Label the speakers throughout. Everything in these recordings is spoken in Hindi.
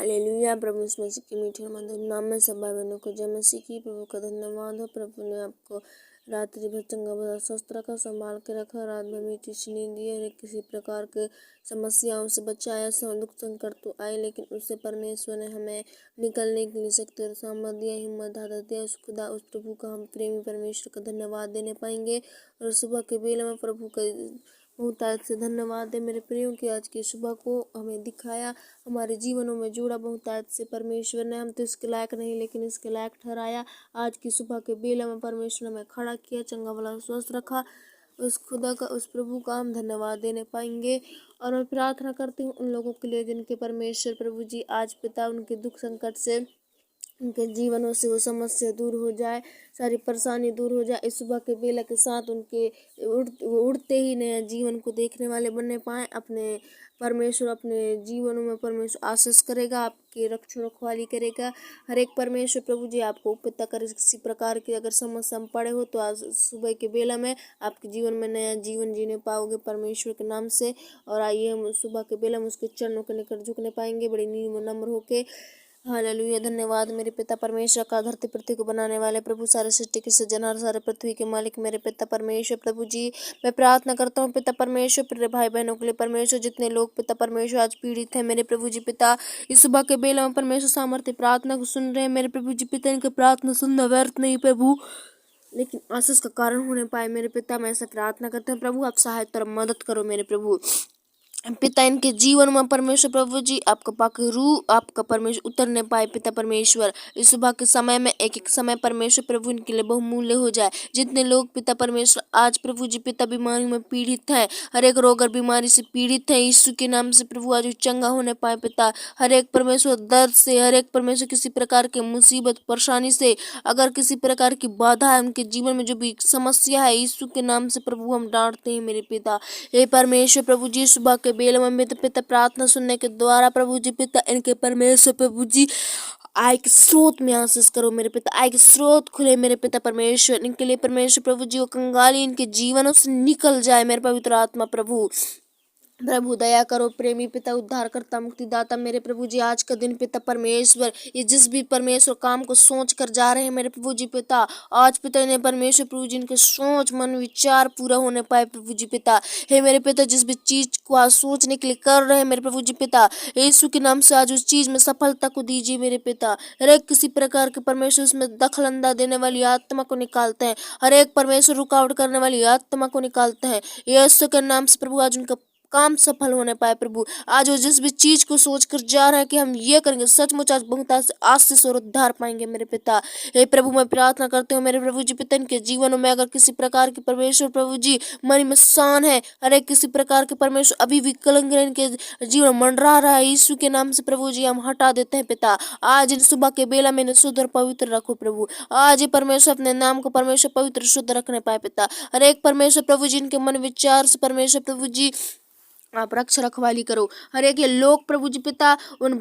Speaker 1: हालेलुया। प्रभु यीशु मसीह की मीठे और मधुर नाम में सब भाई बहनों को जय मसीह की। प्रभु का धन्यवाद हो। प्रभु ने आपको रात्रि भर चंगा भला स्वस्थ रखा, संभाल के रखा, रात भर मीठी सी नींद दी है। किसी प्रकार के समस्याओं से बचाया, दुख संकट तो आए, लेकिन उससे परमेश्वर ने हमें निकलने के लिए शक्ति और सामर्थ दिया, हिम्मत ताकत दिया। उस खुदा, उस प्रभु का हम प्रेमी परमेश्वर का धन्यवाद देने पाएंगे। और सुबह के बेले में प्रभु का बहुतायत से धन्यवाद है मेरे प्रियो की आज की सुबह को हमें दिखाया, हमारे जीवनों में जोड़ा बहुतायत से परमेश्वर ने। हम तो इसके लायक नहीं, लेकिन इसके लायक ठहराया। आज की सुबह के बेले में परमेश्वर ने हमें खड़ा किया, चंगा भला स्वस्थ रखा। उस खुदा का, उस प्रभु का हम धन्यवाद देने पाएंगे। और मैं प्रार्थना करती हूँ उन लोगों के लिए जिनके परमेश्वर प्रभु जी आज पिता उनके दुख संकट से, उनके जीवनों से वो समस्या दूर हो जाए, सारी परेशानी दूर हो जाए। इस सुबह के बेला के साथ उनके उड़ते ही नया जीवन को देखने वाले बनने पाए। अपने परमेश्वर अपने जीवनों में परमेश्वर आशीष करेगा, आपकी रक्षा रखवाली करेगा। हर एक परमेश्वर प्रभु जी आपको उपता करे। किसी प्रकार की अगर समस्या में पड़े हो तो आज सुबह के बेला में आपके जीवन में नया जीवन जीने पाओगे परमेश्वर के नाम से। और आइए हम सुबह के बेला में उसके चरणों के निकट झुकने पाएंगे बड़ी नीम नम्र होके। हालेलुया। धन्यवाद मेरे पिता परमेश्वर का, धरती पृथ्वी को बनाने वाले प्रभु, सारे सृष्टि के सृजनहार, सारे पृथ्वी के मालिक मेरे पिता परमेश्वर प्रभु जी। मैं प्रार्थना करता हूँ पिता परमेश्वर प्रिय भाई बहनों के लिए परमेश्वर, जितने लोग पिता परमेश्वर आज पीड़ित है मेरे प्रभु जी पिता, इस सुबह के बेला में परमेश्वर सामर्थ्य प्रार्थना को सुन रहे हैं मेरे प्रभु जी पिता। इनकी प्रार्थना सुनना व्यर्थ नहीं प्रभु, लेकिन आशीष का कारण होने पाए मेरे पिता। मैं ऐसा प्रार्थना करता हूँ प्रभु, आप सहायता और मदद करो मेरे प्रभु पिता। इनके जीवन में परमेश्वर प्रभु जी आपका पाक रूह, आपका परमेश्वर उतरने पाए पिता परमेश्वर। इस सुबह के समय में एक एक समय परमेश्वर प्रभु इनके लिए बहुमूल्य हो जाए। जितने लोग पिता परमेश्वर आज प्रभु जी पिता बीमारी में पीड़ित हैं, हर एक रोग और बीमारी से पीड़ित है, यीशु के नाम से प्रभु आज चंगा होने पाए पिता। हर एक परमेश्वर दर्द से, हर एक परमेश्वर किसी प्रकार के मुसीबत परेशानी से, अगर किसी प्रकार की बाधा है उनके जीवन में, जो भी समस्या है, यीशु के नाम से प्रभु हम डांटते हैं मेरे पिता। हे परमेश्वर प्रभु जी सुबह के बेल में पिता प्रार्थना सुनने के द्वारा प्रभु जी पिता इनके परमेश्वर प्रभु जी आय के स्रोत में आशीष करो मेरे पिता। आय के स्रोत खुले मेरे पिता परमेश्वर, इनके लिए परमेश्वर प्रभु जी वो कंगाली इनके जीवनों से निकल जाए मेरे पवित्र आत्मा प्रभु। प्रभु दया करो प्रेमी पिता, उद्धार करता, मुक्तिदाता मेरे प्रभु जी। आज का दिन पिता परमेश्वर, ये जिस भी परमेश्वर काम को सोच कर जा रहे हैं मेरे प्रभु जी पिता, आज पिता इन्हें परमेश्वर प्रभु जी इनके सोच मन विचार पूरा होने पाए प्रभु जी पिता। हे मेरे पिता, जिस भी चीज को आज सोचने के लिए कर रहे हैं मेरे प्रभु जी पिता, यीशु के नाम से आज उस चीज में सफलता को दीजिए मेरे पिता। हर एक किसी प्रकार के परमेश्वर उसमें दखल अंदा देने वाली आत्मा को निकालते हैं, हर एक परमेश्वर रुकावट करने वाली आत्मा को निकालते हैं यीशु के नाम से प्रभु। आज उनका काम सफल होने पाए प्रभु। आज वो जिस भी चीज को सोच कर जा रहे हैं कि हम ये करेंगे, सचमुच आज बहुत आशीष और उद्धार पाएंगे मेरे पिता। हे प्रभु मैं प्रार्थना करते हूँ मेरे प्रभु जी पिता, इनके जीवनों में अगर किसी प्रकार की परमेश्वर प्रभु जी मन में सान है, हर एक किसी प्रकार के परमेश्वर अभी विकलांग इनके जीवन मंडरा रहा है, यीशु के नाम से प्रभु जी हम हटा देते हैं पिता। आज इन सुबह के बेला में इन्हें शुद्ध और पवित्र रखो प्रभु। आज ये परमेश्वर अपने नाम को परमेश्वर पवित्र शुद्ध रखने पाए पिता। हर एक परमेश्वर प्रभु जी इनके मन विचार से परमेश्वर प्रभु जी आप रक्षा रखवाली करो। हर एक ये लोग प्रभु जी पिता उन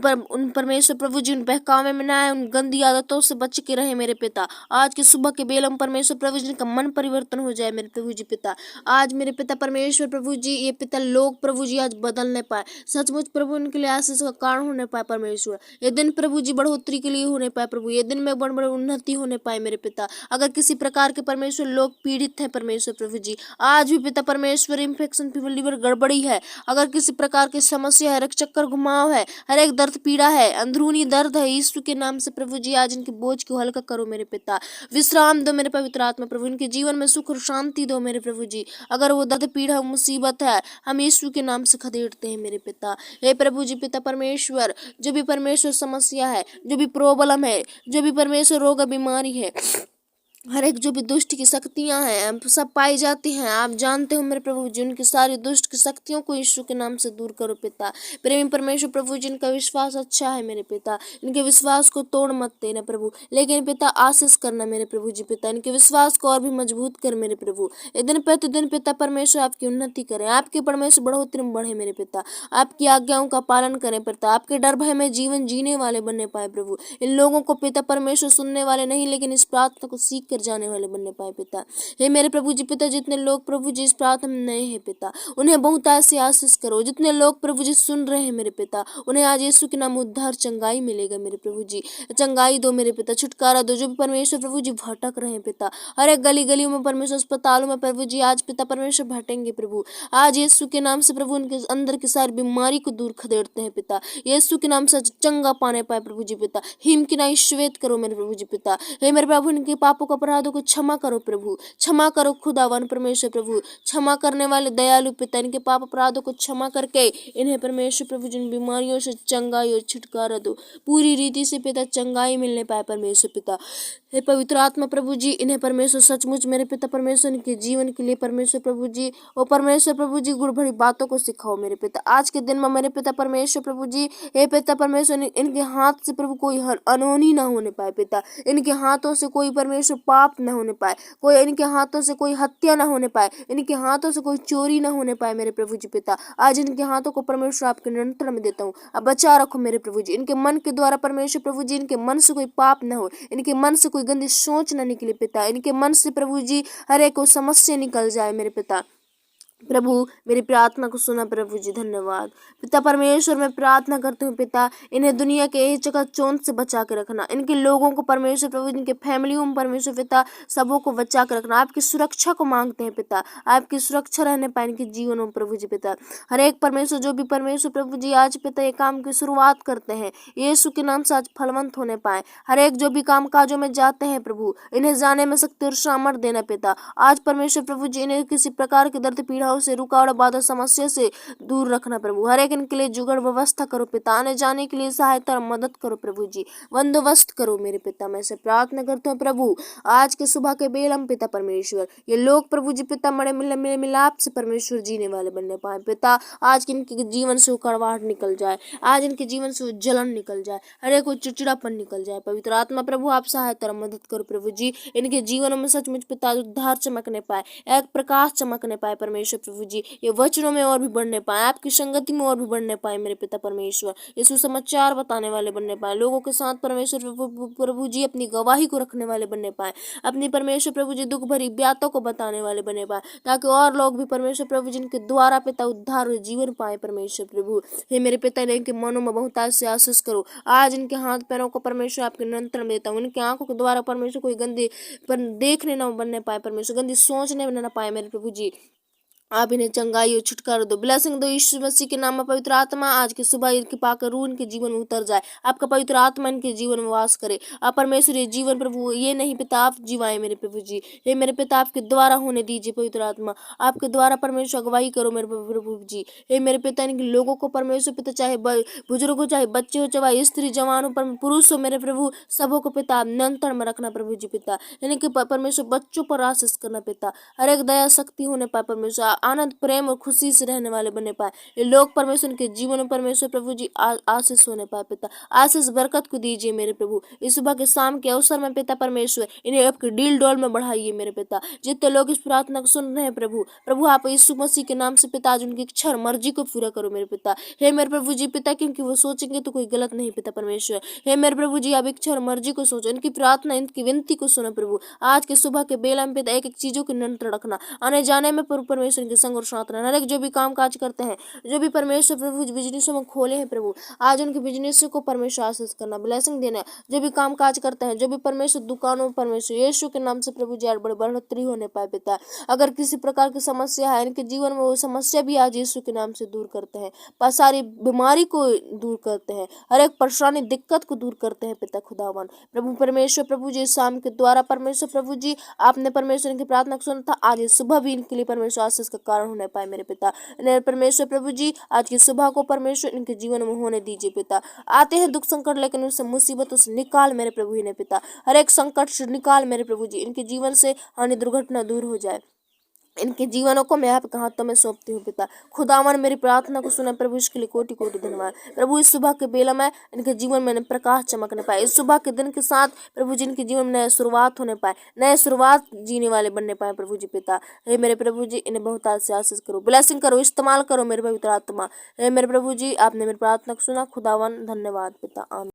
Speaker 1: परमेश्वर प्रभु जी उन बहकावे में ना आए, उन गंदी आदतों से बच के रहे मेरे पिता। आज के सुबह के बेलम परमेश्वर प्रभु जी का मन परिवर्तन हो जाए मेरे प्रभु जी पिता। आज मेरे पिता परमेश्वर प्रभु जी ये पिता लोग प्रभु जी आज बदलने पाए, सचमुच प्रभु उनके लिए आशीष का कारण होने पाए परमेश्वर। ये दिन प्रभु जी बढ़ोतरी के लिए होने पाए प्रभु, ये दिन में बड़ बड़ी उन्नति होने पाए मेरे पिता। अगर किसी प्रकार के परमेश्वर लोग पीड़ित है परमेश्वर प्रभु जी, आज भी पिता परमेश्वर इन्फेक्शन फीवर लीवर गड़बड़ी है, अगर किसी प्रकार की समस्या है, हर एक चक्कर घुमाव है, हर एक दर्द पीड़ा है, अंदरूनी दर्द है, यीशु के नाम से प्रभु जी आज इनके बोझ को हल्का करो मेरे पिता। विश्राम दो मेरे पवित्र आत्मा प्रभु, इनके जीवन में सुख और शांति दो मेरे प्रभु जी। अगर वो दर्द पीड़ा मुसीबत है, हम यीशु के नाम से खदेड़ते हैं मेरे पिता। हे प्रभु जी पिता परमेश्वर, जो भी परमेश्वर समस्या है, जो भी प्रॉब्लम है, जो भी परमेश्वर रोग बीमारी है, हर एक जो भी दुष्ट की शक्तियां हैं सब पाई जाती हैं, आप जानते हो मेरे प्रभु जी। उनकी सारी दुष्ट की शक्तियों को यीशु के नाम से दूर करो पिता। प्रेमी परमेश्वर प्रभु जी इनका विश्वास अच्छा है मेरे पिता, इनके विश्वास को तोड़ मत देना प्रभु, लेकिन पिता आशीष करना मेरे प्रभु जी पिता। इनके विश्वास को और भी मजबूत कर मेरे प्रभु। दिन प्रतिदिन पिता परमेश्वर आपकी उन्नति करें, आपके परमेश्वर बढ़ोतरी में बढ़े मेरे पिता। आपकी आज्ञाओं का पालन करें पिता, आपके डर भय में जीवन जीने वाले बनने पाए प्रभु। इन लोगों को पिता परमेश्वर सुनने वाले नहीं, लेकिन इस प्रार्थना को सीख कर जाने वाले बनने पाए पिता। हे मेरे प्रभु जी पिता, जितने लोग प्रभु जी इस प्रार्थना में नए हैं पिता, उन्हें बहुत ऐसी आशीष करो। जितने लोग प्रभु जी सुन रहे हैं मेरे पिता, उन्हें आज यीशु के नाम उद्धार चंगाई मिलेगा मेरे प्रभु जी। चंगाई दो मेरे पिता, छुटकारा दो। जो भी परमेश्वर प्रभु जी भटक रहे हैं पिता, हर एक गली गलियों में परमेश्वर, अस्पतालों में प्रभु जी आज पिता परमेश्वर भटेंगे प्रभु। आज यीशु के नाम से प्रभु उनके अंदर की सारी बीमारी को दूर खदेड़ते हैं पिता। यीशु के नाम से चंगा पाने पाए प्रभु जी पिता। हिम की नाई श्वेत करो मेरे प्रभु जी पिता। हे मेरे प्रभु, इनके पापों को अपराधों को क्षमा करो प्रभु, क्षमा करो खुदावन परमेश्वर प्रभु, क्षमा करने वाले दयालु पिता। इनके पाप अपराधों को क्षमा करके इन्हें परमेश्वर प्रभु जिन बीमारियों से चंगाई और छुटकारा दो, पूरी रीति से पिता चंगाई मिलने पाए परमेश्वर पिता। हे पवित्र आत्मा प्रभु जी, इन्हें परमेश्वर सचमुच मेरे पिता परमेश्वर इनके जीवन के लिए परमेश्वर प्रभु जी और परमेश्वर प्रभु जी गुड़ भरी बातों को सिखाओ मेरे पिता। आज के दिन में मेरे पिता परमेश्वर प्रभु जी, हे पिता परमेश्वर, इनके हाथ से प्रभु कोई अनहोनी ना होने पाए पिता। इनके हाथों से कोई परमेश्वर पाप न होने पाए, कोई इनके हाथों से कोई हत्या ना होने पाए, इनके हाथों से कोई चोरी ना होने पाए मेरे प्रभु जी पिता। आज इनके हाथों को परमेश्वर आपके नियंत्रण में देता हूँ। अब बचा रखो मेरे प्रभु जी। इनके मन के द्वारा परमेश्वर प्रभु जी, इनके मन से कोई पाप न हो, इनके मन से कोई गंदी सोच न निकले पिता। इनके मन से प्रभु जी हर एक को समस्या निकल जाए मेरे पिता। प्रभु मेरी प्रार्थना को सुना प्रभु जी, धन्यवाद पिता परमेश्वर। मैं प्रार्थना करती हूँ पिता, इन्हें दुनिया के इस जगह चोंच से बचा के रखना। इनके लोगों को परमेश्वर प्रभु, इनके फैमिलियों में परमेश्वर पिता सबों को बचा के रखना। आपकी सुरक्षा को मांगते हैं पिता, आपकी सुरक्षा रहने पाए इनके जीवनों में प्रभु जी पिता। हर एक परमेश्वर जो भी परमेश्वर प्रभु जी आज पिता ये काम की शुरुआत करते हैं, यीशु के नाम से आज फलवंत होने पाए। हर एक जो भी काम काजों में जाते हैं प्रभु, इन्हें जाने में शक्ति और सामर्थ देना पिता। आज परमेश्वर प्रभु जी इन्हें किसी प्रकार के दर्द पीड़ाओं से, रुकावट बाधा समस्या से दूर रखना प्रभु। हर एक इनके लिए जुगाड़ व्यवस्था करो पिता। आने जाने के लिए सहायता और मदद करो प्रभु जी, बंदोबस्त करो मेरे पिता। मैं से प्रार्थना करता हूँ प्रभु, आज के सुबह के बेलम पिता परमेश्वर, ये लोग प्रभु जी पिता मरे मिले मिलाप से परमेश्वर जीने वाले बनने पाए पिता। आज के इनके जीवन से कड़वाहट निकल जाए, आज इनके जीवन से जलन निकल जाए, हर एक को चिड़चिड़ापन निकल जाए। पवित्र आत्मा प्रभु आप सहायता और मदद करो प्रभु जी। इनके जीवनों में सचमुच पिता उद्धार चमकने पाए, एक प्रकाश चमकने पाए परमेश्वर प्रभु जी। ये वचनों में और भी बढ़ने पाए, आपकी संगति में और भी बढ़ने पाए मेरे पिता परमेश्वर। ये सुसमाचार बताने वाले बनने पाए, लोगों के साथ परमेश्वर प्रभु जी अपनी गवाही को रखने वाले बनने पाए, अपनी परमेश्वर प्रभु जी दुख भरी बातों को बताने वाले बने पाए, ताकि और लोग भी परमेश्वर प्रभु जिनके द्वारा पिता उद्धार और जीवन पाए परमेश्वर प्रभु। हे मेरे पिता, इनके मनों में बहुत से आशीष करो। आज इनके हाथ पैरों को परमेश्वर आपके नियंत्रण में देता हूँ। इनकी आंखों के द्वारा परमेश्वर कोई गंदी देखने न बनने पाए परमेश्वर, गंदी सोचने न पाए मेरे प्रभु जी। आप इन्हें चंगाई और छुटकारा दो, ब्लेसिंग दो यीशु मसीह के नाम में। पवित्र आत्मा आज की सुबह इनके पाकर रूह इनके जीवन में उतर जाए, आपका पवित्र आत्मा इनके जीवन में वास करे। आप परमेश्वर ये जीवन प्रभु ये नहीं पिता आप जीवाए मेरे प्रभु जी। हे मेरे पिता आपके द्वारा होने दीजिए पवित्र आत्मा, आपके द्वारा परमेश्वर अगुवाई करो मेरे प्रभु जी। हे मेरे पिता इनके लोगों को परमेश्वर पिता, चाहे बुजुर्ग हो, चाहे बच्चे हो, चाहे स्त्री जवान हो, पुरुष हो मेरे प्रभु, सबों को पिता नियंत्रण में रखना प्रभु जी पिता। इनके परमेश्वर बच्चों पर आशीष करना पिता, हर एक दया शक्ति होने पाए परमेश्वर, आनंद प्रेम और खुशी से रहने वाले बने पाए ये लोग परमेश्वर के जीवन में परमेश्वर प्रभु जी आशीष होने पाए पिता। आशीष बरकत को दीजिए मेरे प्रभु। इस सुबह के शाम के अवसर में पिता परमेश्वर इन्हें आपके डील डोल में बढ़ाइए मेरे पिता। जितने लोग इस प्रार्थना को सुन रहे हैं प्रभु आप यीशु मसीह के नाम से पिता आज उनकी इच्छा और मर्जी को पूरा करो मेरे पिता। हे मेरे प्रभु जी पिता, क्योंकि वो सोचेंगे तो कोई गलत नहीं पिता परमेश्वर। हे मेरे प्रभु जी आप इच्छा और मर्जी को सोचो, इनकी प्रार्थना इनकी विनती को सुनो प्रभु। आज के सुबह के बेला में पिता एक एक चीजों के नियंत्रण रखना, आने जाने में परमेश्वर के संग और साथ रहना। हर एक जो भी काम काज करते हैं, जो भी परमेश्वर प्रभु बिजनेसों में खोले हैं प्रभु, आज उनके बिजनेस को परमेश्वर आशीष करना, ब्लेसिंग देना। जो भी काम काज करते हैं, जो भी परमेश्वर दुकानों में परमेश्वर यीशु के नाम से प्रभु जी आज बड़ी बढ़ोतरी होने पाए पिता। अगर किसी प्रकार की समस्या है इनके जीवन में, वो समस्या भी आज यीशु के नाम से दूर करते हैं, सारी बीमारी को दूर करते हैं, हर एक परेशानी दिक्कत को दूर करते हैं पिता खुदावन प्रभु परमेश्वर प्रभु जी। शाम के द्वारा परमेश्वर प्रभु जी आपने परमेश्वर की प्रार्थना को सुना था, आज सुबह भी इनके लिए परमेश्वर आशीष का कारण होने पाए मेरे पिता। परमेश्वर प्रभु जी आज की सुबह को परमेश्वर इनके जीवन में होने दीजिए पिता। आते हैं दुख संकट, लेकिन उनसे मुसीबतों से निकाल मेरे प्रभु ही ने पिता, हर एक संकट से निकाल मेरे प्रभु जी। इनके जीवन से हानि दुर्घटना दूर हो जाए, इनके जीवनों को मैं आपके हाथों में सौंपती हूँ पिता खुदावन। मेरी प्रार्थना को सुना प्रभु, इसके लिए कोटि कोटि धन्यवाद प्रभु। इस सुबह के बेला में इनके जीवन में प्रकाश चमकने पाए, इस सुबह के दिन के साथ प्रभु जी इनके जीवन में नया शुरुआत होने पाए, नए शुरुआत जीने वाले बनने पाए प्रभु जी पिता। हे मेरे प्रभु जी इन्हें बहुत आज से आशीष करो, ब्लेसिंग करो, इस्तेमाल करो मेरे पवित्र आत्मा। हे मेरे प्रभु जी आपने मेरी प्रार्थना को सुना खुदावन, धन्यवाद पिता, आमीन।